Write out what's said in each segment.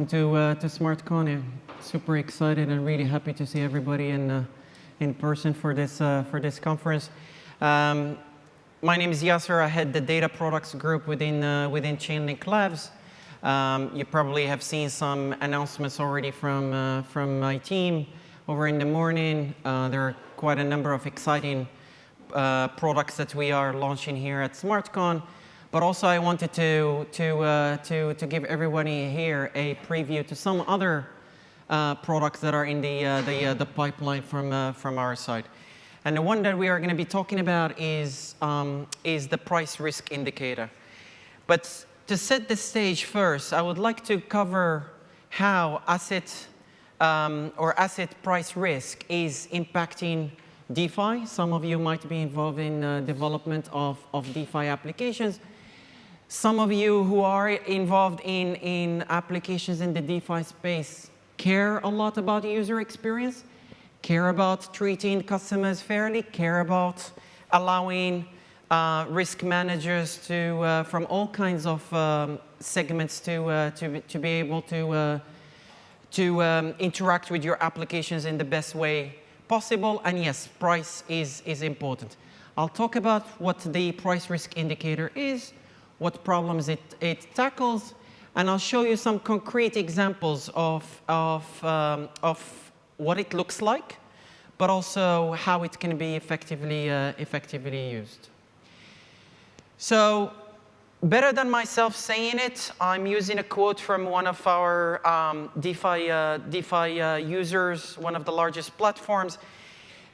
to SmartCon. I'm super excited and really happy to see everybody in person for this conference. My name is Yaser. I head the data products group within Chainlink Labs. You probably have seen some announcements already from my team over in the morning. There are quite a number of exciting products that we are launching here at SmartCon. But also, I wanted to give everybody here a preview to some other products that are in the pipeline from our side. And the one that we are going to be talking about is the price risk indicator. But to set the stage first, I would like to cover how asset price risk is impacting DeFi. Some of you might be involved in development of DeFi applications. Some of you who are involved in applications in the DeFi space care a lot about user experience, care about treating customers fairly, care about allowing risk managers from all kinds of segments to be able to interact with your applications in the best way possible. And yes, price is important. I'll talk about what the price risk indicator is, what problems it tackles, and I'll show you some concrete examples of what it looks like, but also how it can be effectively used. So, better than myself saying it, I'm using a quote from one of our DeFi users, one of the largest platforms,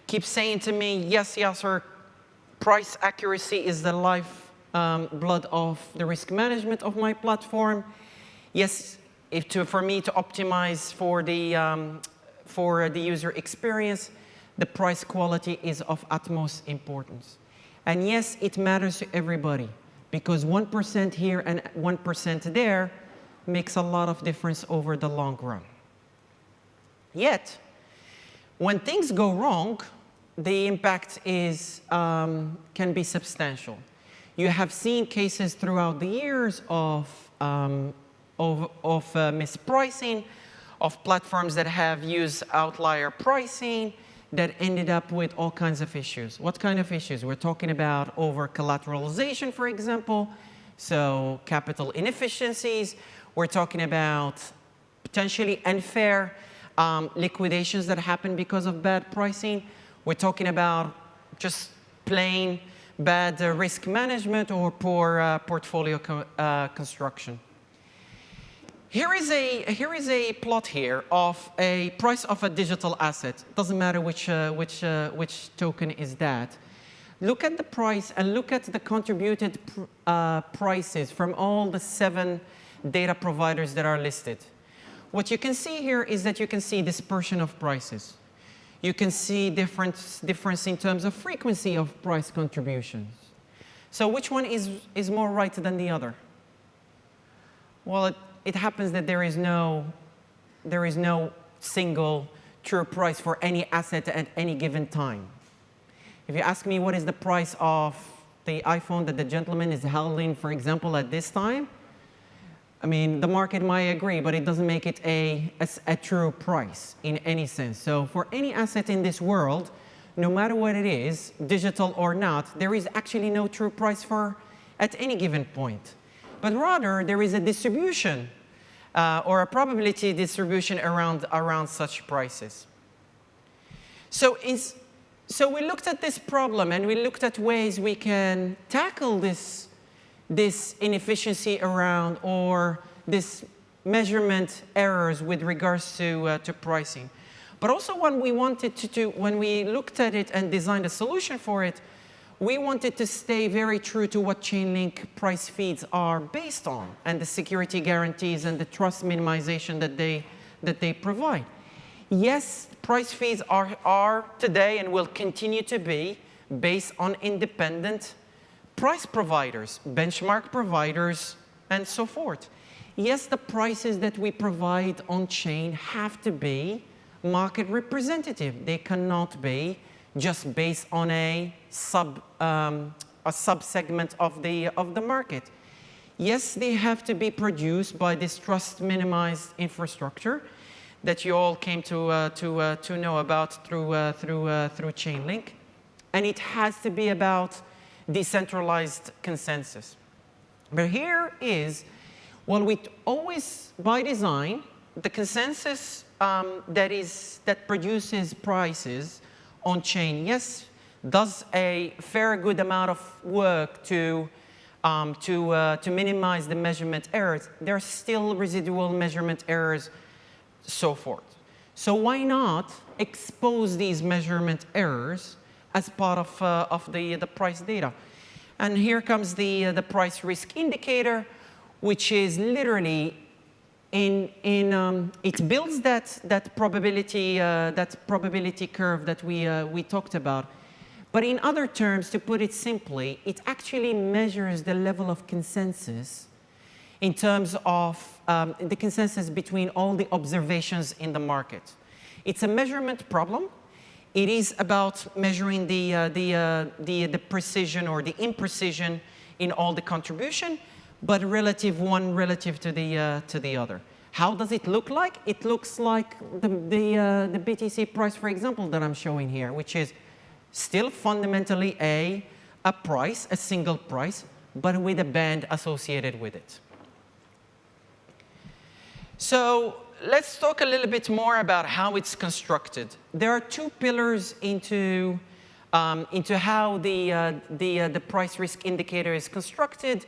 keeps saying to me, yes, Yaser, price accuracy is the lifeblood of the risk management of my platform. Yes, for me to optimize for the user experience, the price quality is of utmost importance. And yes, it matters to everybody, because 1% here and 1% there makes a lot of difference over the long run. Yet, when things go wrong, the impact can be substantial. You have seen cases throughout the years of mispricing, of platforms that have used outlier pricing that ended up with all kinds of issues. What kind of issues? We're talking about over-collateralization, for example, so capital inefficiencies. We're talking about potentially unfair liquidations that happen because of bad pricing. We're talking about just plain bad risk management or poor portfolio construction. Here is a plot here of a price of a digital asset. Doesn't matter which token is that. Look at the price and look at the contributed prices from all the 7 data providers that are listed. What you can see here is that you can see dispersion of prices. You can see difference in terms of frequency of price contributions. So which one is more right than the other? Well, it happens that there is no single true price for any asset at any given time. If you ask me what is the price of the iPhone that the gentleman is holding, for example, at this time, I mean, the market might agree, but it doesn't make it a true price in any sense. So for any asset in this world, no matter what it is, digital or not, there is actually no true price at any given point. But rather, there is a distribution or a probability distribution around such prices. So we looked at this problem, and we looked at ways we can tackle this inefficiency around or this measurement errors with regards to pricing. But also when we looked at it and designed a solution for it, we wanted to stay very true to what Chainlink price feeds are based on and the security guarantees and the trust minimization that they provide. Yes, price feeds are today and will continue to be based on independent price providers, benchmark providers, and so forth. Yes, the prices that we provide on chain have to be market representative. They cannot be just based on a subsegment of the market. Yes, they have to be produced by this trust minimized infrastructure that you all came to know about through Chainlink. And it has to be about decentralized consensus. But here is, well, we always, by design, the consensus that produces prices on chain, yes, does a fair good amount of work to minimize the measurement errors. There are still residual measurement errors, so forth. So why not expose these measurement errors as part of the price data? And here comes the price risk indicator, which is literally it builds that probability curve that we talked about. But in other terms, to put it simply, it actually measures the level of consensus in terms of the consensus between all the observations in the market. It's a measurement problem. It is about measuring the precision or the imprecision in all the contribution, but one relative to the other. How does it look like? It looks like the BTC price, for example, that I'm showing here, which is still fundamentally a price, a single price, but with a band associated with it. So let's talk a little bit more about how it's constructed. There are two pillars into how the price risk indicator is constructed.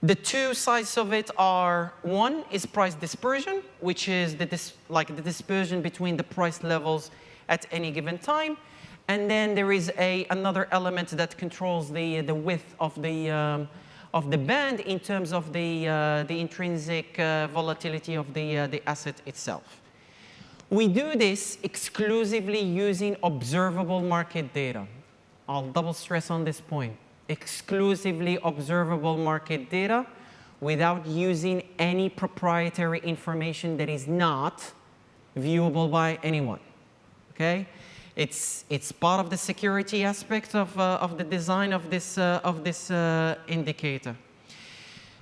The two sides of it are, one is price dispersion, which is the dispersion between the price levels at any given time. And then there is another element that controls the width of the band in terms of the intrinsic volatility of the asset itself. We do this exclusively using observable market data. I'll double stress on this point. Exclusively observable market data without using any proprietary information that is not viewable by anyone. Okay? It's part of the security aspect of the design of this indicator.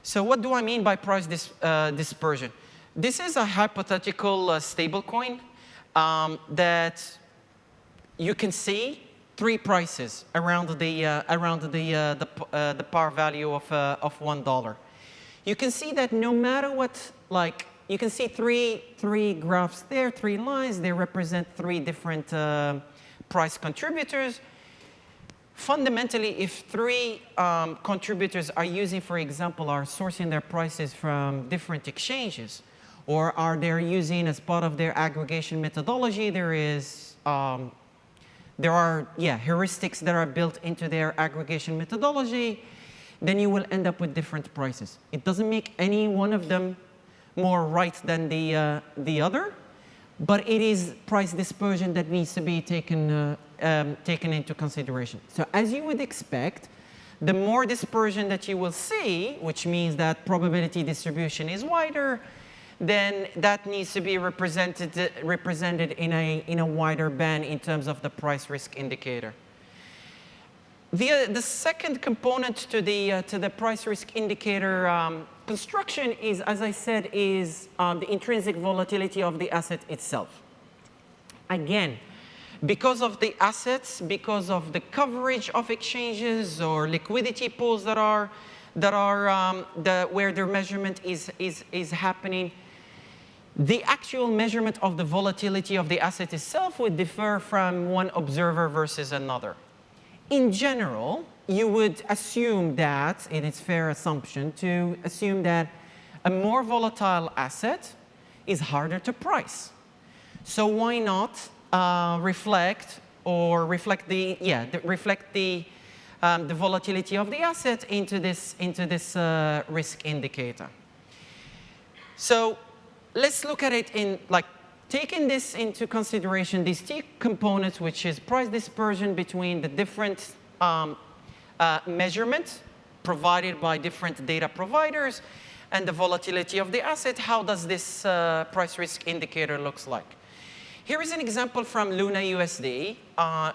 So what do I mean by price dispersion? This is a hypothetical stablecoin that you can see three prices around the par value of $1. You can see that no matter what, you can see three graphs there, three lines. They represent three different price contributors. Fundamentally, if three contributors are using, for example, are sourcing their prices from different exchanges, or are they using as part of their aggregation methodology, there are heuristics that are built into their aggregation methodology, then you will end up with different prices. It doesn't make any one of them more right than the other, but it is price dispersion that needs to be taken into consideration. So as you would expect, the more dispersion that you will see, which means that probability distribution is wider, then that needs to be represented in a wider band in terms of the price risk indicator. The second component to the price risk indicator construction is, as I said, is the intrinsic volatility of the asset itself. Again, because of the assets, because of the coverage of exchanges or liquidity pools where their measurement is happening, the actual measurement of the volatility of the asset itself would differ from one observer versus another. In general, you would assume that, and it's a fair assumption to assume that a more volatile asset is harder to price. So why not reflect the volatility of the asset into this risk indicator? So let's look at it in taking this into consideration, these two components, which is price dispersion between the different measurements provided by different data providers and the volatility of the asset, how does this price risk indicator looks like? Here is an example from Luna USD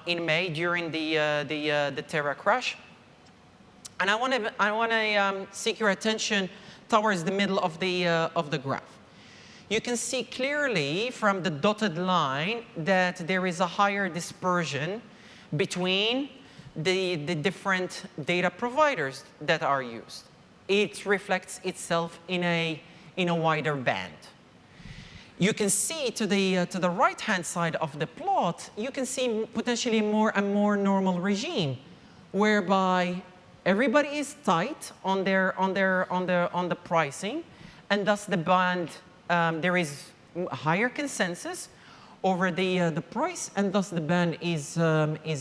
in May during the Terra crash. And I want to seek your attention towards the middle of the graph. You can see clearly from the dotted line that there is a higher dispersion between the different data providers that are used. It reflects itself in a wider band. You can see to the right-hand side of the plot, you can see potentially more and more normal regime, whereby everybody is tight on the pricing, and thus the band there is higher consensus over the price, and thus the band is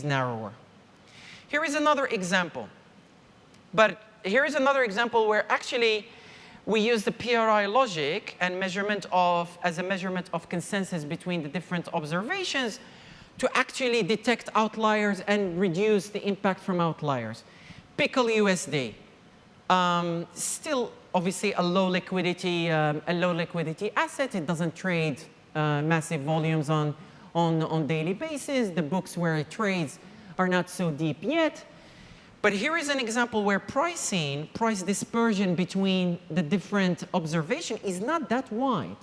narrower. Here is another example, but here is another example where actually we use the PRI logic and as a measurement of consensus between the different observations to actually detect outliers and reduce the impact from outliers. Pickle USD, still obviously a low liquidity asset. It doesn't trade massive volumes on daily basis. The books where it trades are not so deep yet. But here is an example where price dispersion between the different observations is not that wide.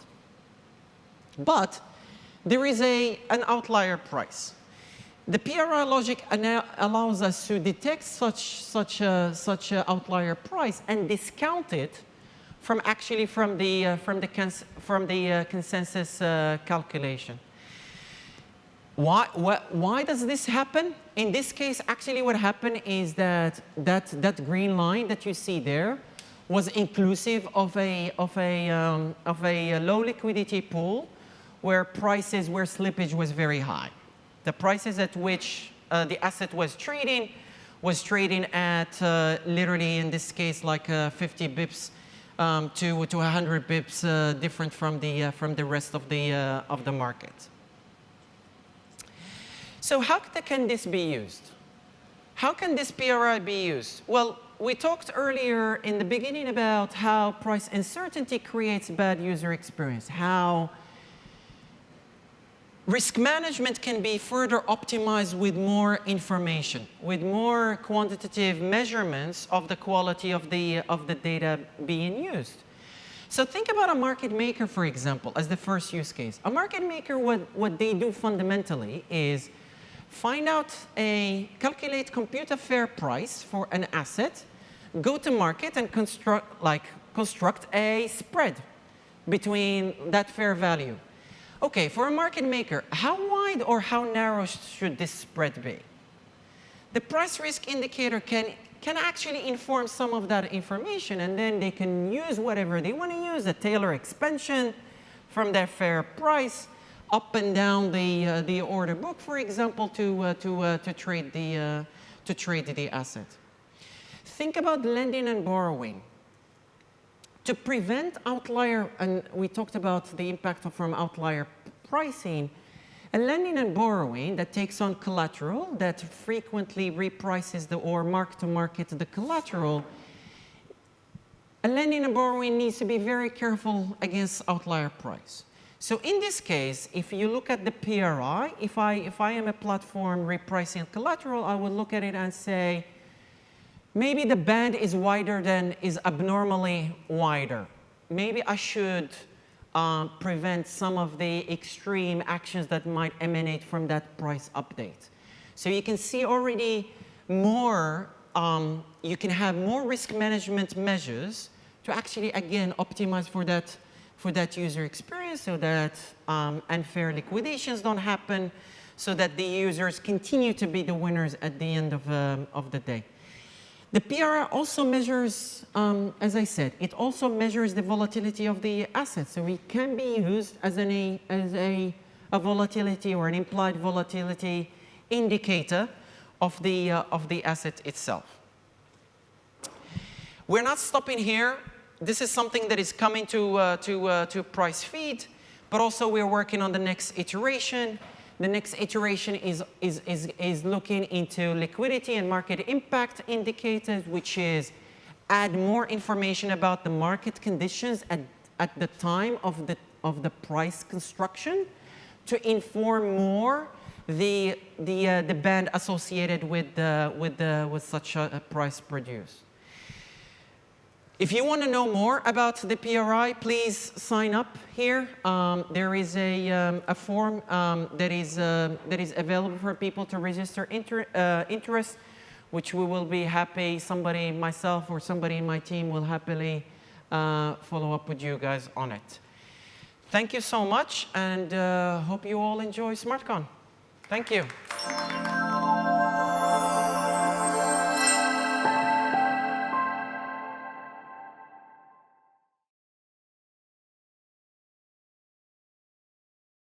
But there is an outlier price. The PRI logic allows us to detect such a outlier price and discount it from the consensus calculation. Why does this happen? In this case, actually what happened is that green line that you see there was inclusive of a low liquidity pool where slippage was very high. The prices at which the asset was trading at literally, in this case, like 50 bips to 100 bips different from the rest of the market. So how can this be used? How can this PRI be used? Well, we talked earlier in the beginning about how price uncertainty creates bad user experience, how risk management can be further optimized with more information, with more quantitative measurements of the quality of the data being used. So think about a market maker, for example, as the first use case. A market maker, what they do fundamentally is calculate, compute a fair price for an asset, go to market and construct a spread between that fair value. Okay, for a market maker, how wide or how narrow should this spread be? The price risk indicator can actually inform some of that information, and then they can use whatever they want to use, a Taylor expansion from their fair price up and down the order book, for example, to trade the asset. Think about lending and borrowing. To prevent outlier, and we talked about the impact from outlier pricing, a lending and borrowing that takes on collateral that frequently reprices or mark-to-market the collateral, a lending and borrowing needs to be very careful against outlier price. So in this case, if you look at the PRI, if I am a platform repricing collateral, I would look at it and say, maybe the band is abnormally wider. Maybe I should prevent some of the extreme actions that might emanate from that price update. So you can see already more, you can have more risk management measures to actually, again, optimize for that user experience so that unfair liquidations don't happen, so that the users continue to be the winners at the end of the day. The PRI also measures, as I said, it also measures the volatility of the assets. So it can be used as a volatility or an implied volatility indicator of the asset itself. We're not stopping here. This is something that is coming to price feed, but also we're working on the next iteration. The next iteration is looking into liquidity and market impact indicators, which is add more information about the market conditions at the time of the price construction to inform more the band associated with such a price produced. If you want to know more about the PRI, please sign up here. There is a form that is available for people to register interest, which we will be happy, myself or somebody in my team will happily follow up with you guys on it. Thank you so much, and hope you all enjoy SmartCon. Thank you.